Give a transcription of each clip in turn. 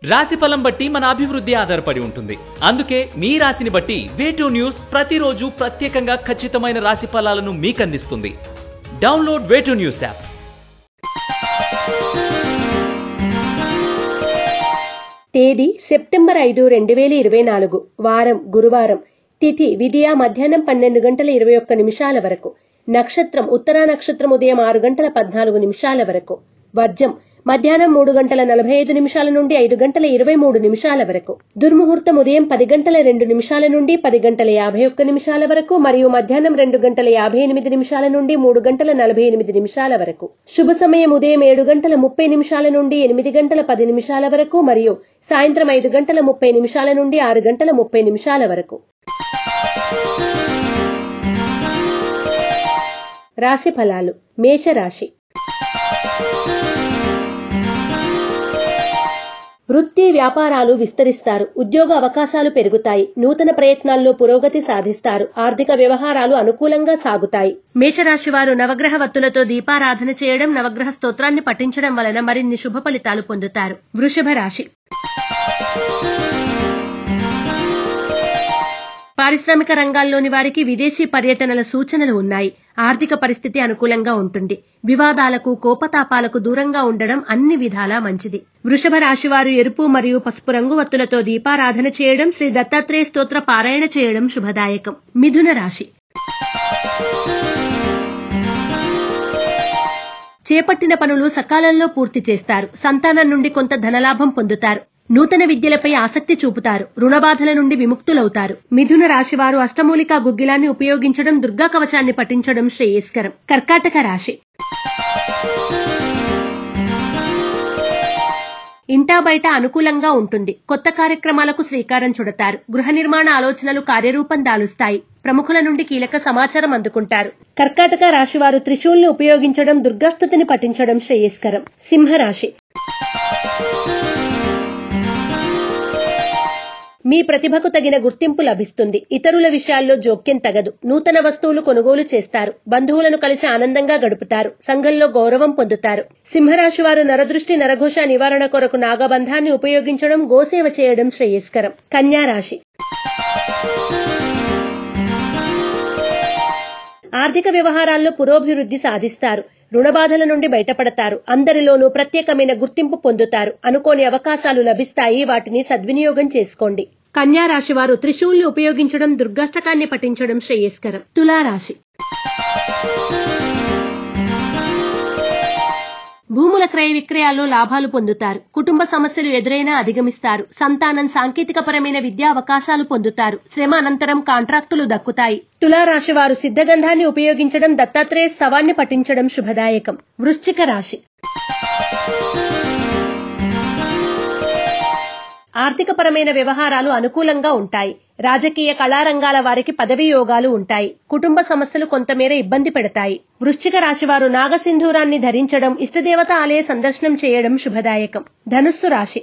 రాశిఫలం బట్టి మన అభివృద్ధి ఆధారపడి ఉంటుంది. అందుకే మీ రాశిని బట్టి వే2 న్యూస్ ప్రతిరోజు ప్రత్యేకంగా ఖచ్చితమైన రాశి ఫలాలను మీకు అందిస్తుంది. డౌన్లోడ్ వే2 న్యూస్ యాప్. తేదీ సెప్టెంబర్ 5, 2024. వారం గురువారం. తిథి విదియ మధ్యాహ్నం 12 గంటల 21 నిమిషాల వరకు. నక్షత్రం ఉత్తరా నక్షత్రం ఉదయం 6 గంటల 14 నిమిషాల వరకు. వర్జం మధ్యాహ్నం 3 గంటల 45 నిమిషాల నుండి 5 గంటల 23 నిమిషాల వరకు. దుర్ముహూర్తం ఉదయం 10 గంటల 2 నిమిషాల నుండి 10 గంటల 51 నిమిషాల వరకు మరియు మధ్యాహ్నం 2 గంటల 58 నిమిషాల నుండి 3 గంటల 48 నిమిషాల వరకు. శుభ సమయం ఉదయం 7 గంటల 30 నిమిషాల నుండి 8 గంటల 10 నిమిషాల వరకు మరియు సాయంత్రం 5 గంటల 30 నిమిషాల నుండి 6 గంటల 30 నిమిషాల వరకు. రాశి ఫలాలు. మేషరాశి. వృత్తి వ్యాపారాలు విస్తరిస్తారు. ఉద్యోగ అవకాశాలు పెరుగుతాయి. నూతన ప్రయత్నాల్లో పురోగతి సాధిస్తారు. ఆర్థిక వ్యవహారాలు అనుకూలంగా సాగుతాయి. మేషరాశి వారు నవగ్రహ వత్తులతో దీపారాధన చేయడం, నవగ్రహ స్తోత్రాన్ని పఠించడం వలన మరిన్ని శుభ ఫలితాలు పొందుతారు. వృషభ రాశి. పారిశ్రామిక రంగాల్లోని వారికి విదేశీ పర్యటనల సూచనలు ఉన్నాయి. ఆర్థిక పరిస్థితి అనుకూలంగా ఉంటుంది. వివాదాలకు కోపతాపాలకు దూరంగా ఉండడం అన్ని విధాలా మంచిది. వృషభ రాశి వారు ఎరుపు మరియు పసుపు రంగు వత్తులతో దీపారాధన చేయడం, శ్రీ దత్తాత్రేయ స్తోత్ర పారాయణ చేయడం శుభదాయకం. మిథున రాశి. చేపట్టిన పనులు సకాలంలో పూర్తి చేస్తారు. సంతానం నుండి కొంత ధనలాభం పొందుతారు. నూతన విద్యలపై ఆసక్తి చూపుతారు. రుణబాధల నుండి విముక్తులవుతారు. మిథున రాశివారు అష్టమూలికా గుగ్గిలాన్ని ఉపయోగించడం, దుర్గా కవచాన్ని పఠించడం శ్రేయస్కరం. కర్కాటక రాశి. ఇంటా బయట అనుకూలంగా ఉంటుంది. కొత్త కార్యక్రమాలకు శ్రీకారం చుడతారు. గృహ నిర్మాణ ఆలోచనలు కార్యరూపం దాలుస్తాయి. ప్రముఖుల నుండి కీలక సమాచారం అందుకుంటారు. కర్కాటక రాశివారు త్రిశూల్ని ఉపయోగించడం, దుర్గాస్తుతిని పఠించడం శ్రేయస్కరం. సింహరాశి. మీ ప్రతిభకు తగిన గుర్తింపు లభిస్తుంది. ఇతరుల విషయాల్లో జోక్యం తగదు. నూతన వస్తువులు కొనుగోలు చేస్తారు. బంధువులను కలిసి ఆనందంగా గడుపుతారు. సంఘంలో గౌరవం పొందుతారు. సింహరాశి వారు నరదృష్టి నరఘోష నివారణ కొరకు నాగబంధాన్ని ఉపయోగించడం, గోసేవ చేయడం శ్రేయస్కరం. కన్యా రాశి. ఆర్థిక వ్యవహారాల్లో పురోభివృద్ధి సాధిస్తారు. రుణబాధల నుండి బయటపడతారు. అందరిలోనూ ప్రత్యేకమైన గుర్తింపు పొందుతారు. అనుకోని అవకాశాలు లభిస్తాయి. వాటిని సద్వినియోగం చేసుకోండి. కన్యా రాశి వారు త్రిశూల్ని ఉపయోగించడం, దుర్గాష్టకాన్ని పఠించడం శ్రేయస్కరం. తులారాశి. భూముల క్రయ విక్రయాల్లో లాభాలు పొందుతారు. కుటుంబ సమస్యలు ఎదురైనా అధిగమిస్తారు. సంతానం సాంకేతికపరమైన విద్యా అవకాశాలు పొందుతారు. శ్రమ అనంతరం కాంట్రాక్టులు దక్కుతాయి. తులారాశి వారు సిద్ధగంధాన్ని ఉపయోగించడం, దత్తాత్రేయ స్తవాన్ని పఠించడం శుభదాయకం. వృశ్చిక రాశి. ఆర్థికపరమైన వ్యవహారాలు అనుకూలంగా ఉంటాయి. రాజకీయ కళారంగాల వారికి పదవీ యోగాలు ఉంటాయి. కుటుంబ సమస్యలు కొంతమేర ఇబ్బంది పెడతాయి. వృశ్చిక రాశి వారు నాగసింధూరాన్ని ధరించడం, ఇష్టదేవత ఆలయ సందర్శనం చేయడం శుభదాయకం. ధనుస్సు రాశి.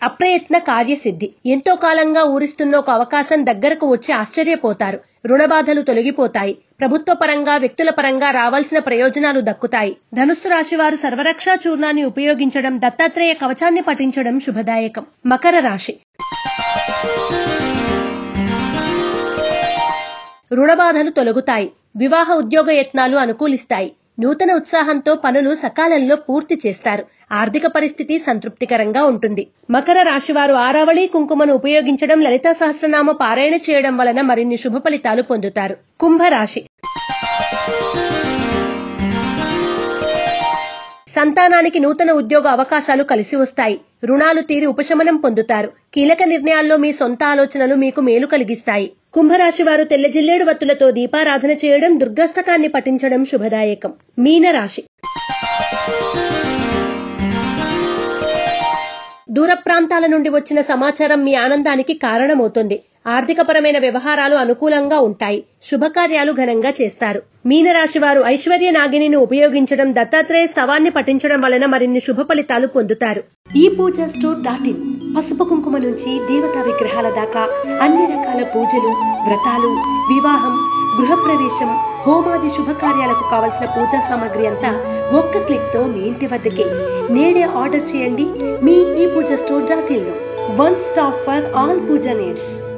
అప్రయత్న కార్యసిద్ధి. ఎంతో కాలంగా ఊరిస్తున్న ఒక అవకాశం దగ్గరకు వచ్చి ఆశ్చర్యపోతారు. రుణబాధలు తొలగిపోతాయి. ప్రభుత్వ పరంగా, వ్యక్తుల పరంగా రావాల్సిన ప్రయోజనాలు దక్కుతాయి. ధనుస్సు రాశి వారు సర్వరక్షా చూర్ణాన్ని ఉపయోగించడం, దత్తాత్రేయ కవచాన్ని పఠించడం శుభదాయకం. మకర రాశి. రుణబాధలు తొలగుతాయి. వివాహ ఉద్యోగ యత్నాలు అనుకూలిస్తాయి. నూతన ఉత్సాహంతో పనులు సకాలంలో పూర్తి చేస్తారు. ఆర్థిక పరిస్థితి సంతృప్తికరంగా ఉంటుంది. మకర రాశివారు ఆరావళి కుంకుమను ఉపయోగించడం, లలితా సహస్రనామ పారాయణ చేయడం వలన మరిన్ని శుభ ఫలితాలు పొందుతారు. కుంభరాశి. సంతానానికి నూతన ఉద్యోగ అవకాశాలు కలిసి వస్తాయి. రుణాలు తీరి ఉపశమనం పొందుతారు. కీలక నిర్ణయాల్లో మీ సొంత ఆలోచనలు మీకు మేలు కలిగిస్తాయి. కుంభరాశి వారు తెల్ల జిల్లేడు వత్తులతో దీపారాధన చేయడం, దుర్గాష్టకాన్ని పఠించడం శుభదాయకం. మీనరాశి. దూర ప్రాంతాల నుండి వచ్చిన సమాచారం మీ ఆనందానికి కారణమవుతుంది. ఆర్థికపరమైన వ్యవహారాలు అనుకూలంగా ఉంటాయి. శుభకార్యాలు ఘనంగా చేస్తారు. మీనరాశి వారు ఐశ్వర్య నాగిని ఉపయోగించడం, దత్తాత్రేయ స్తవాన్ని పఠించడం వలన మరిన్ని శుభ ఫలితాలు పొందుతారు. ఈ పూజా స్టోర్.in పసుపు కుంకుమ నుంచి దేవతా విగ్రహాల దాకా అన్ని రకాల పూజలు, వ్రతాలు, వివాహం, గృహప్రవేశం, హోమాది శుభకార్యాలకు కావలసిన పూజా సామాగ్రి అంతా ఒక్క క్లిక్ తో మీ ఇంటి వద్దకే. నేడే ఆర్డర్ చేయండి మీ ఈ పూజ స్టోర్.in లో. One stop for all puja needs.